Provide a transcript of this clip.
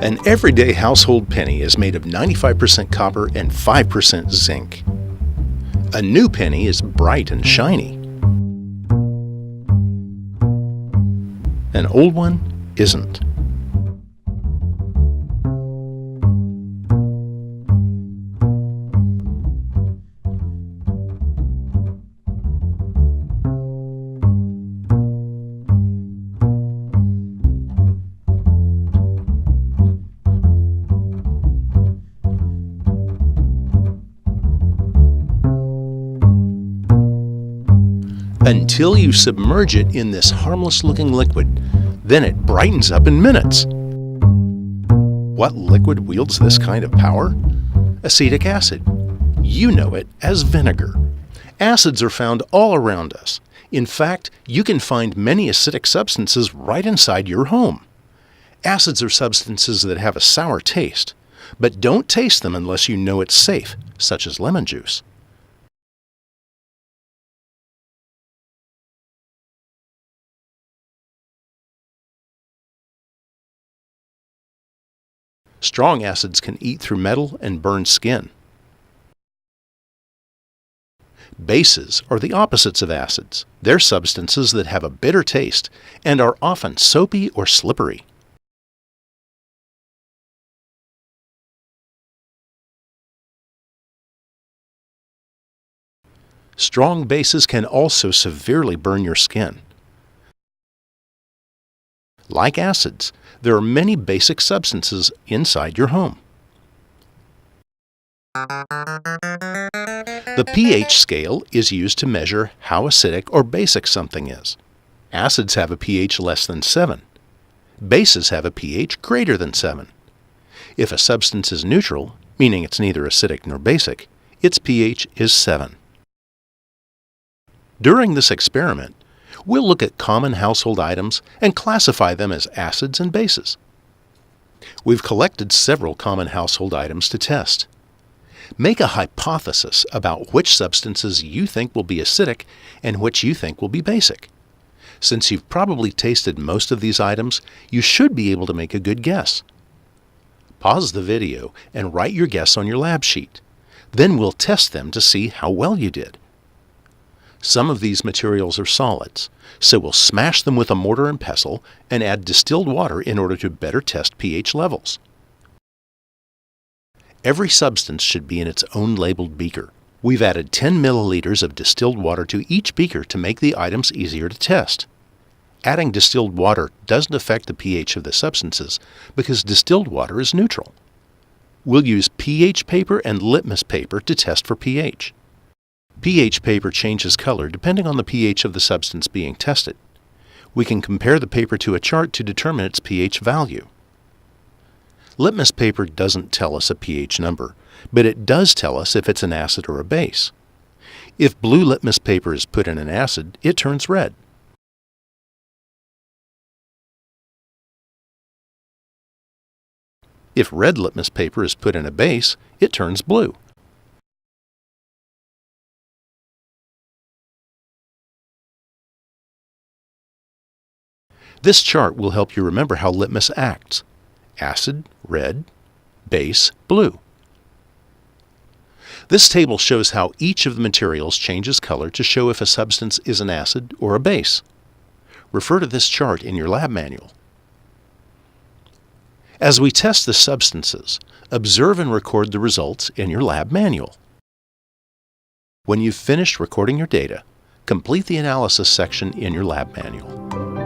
An everyday household penny is made of 95% copper and 5% zinc. A new penny is bright and shiny. An old one isn't. Until you submerge it in this harmless-looking liquid, then it brightens up in minutes. What liquid wields this kind of power? Acetic acid. You know it as vinegar. Acids are found all around us. In fact, you can find many acidic substances right inside your home. Acids are substances that have a sour taste, but don't taste them unless you know it's safe, such as lemon juice. Strong acids can eat through metal and burn skin. Bases are the opposites of acids. They're substances that have a bitter taste and are often soapy or slippery. Strong bases can also severely burn your skin. Like acids, there are many basic substances inside your home. The pH scale is used to measure how acidic or basic something is. Acids have a pH less than 7. Bases have a pH greater than 7. If a substance is neutral, meaning it's neither acidic nor basic, its pH is 7. During this experiment, we'll look at common household items and classify them as acids and bases. We've collected several common household items to test. Make a hypothesis about which substances you think will be acidic and which you think will be basic. Since you've probably tasted most of these items, you should be able to make a good guess. Pause the video and write your guess on your lab sheet. Then we'll test them to see how well you did. Some of these materials are solids, so we'll smash them with a mortar and pestle and add distilled water in order to better test pH levels. Every substance should be in its own labeled beaker. We've added 10 milliliters of distilled water to each beaker to make the items easier to test. Adding distilled water doesn't affect the pH of the substances because distilled water is neutral. We'll use pH paper and litmus paper to test for pH. pH paper changes color depending on the pH of the substance being tested. We can compare the paper to a chart to determine its pH value. Litmus paper doesn't tell us a pH number, but it does tell us if it's an acid or a base. If blue litmus paper is put in an acid, it turns red. If red litmus paper is put in a base, it turns blue. This chart will help you remember how litmus acts. Acid, red; base, blue. This table shows how each of the materials changes color to show if a substance is an acid or a base. Refer to this chart in your lab manual. As we test the substances, observe and record the results in your lab manual. When you've finished recording your data, complete the analysis section in your lab manual.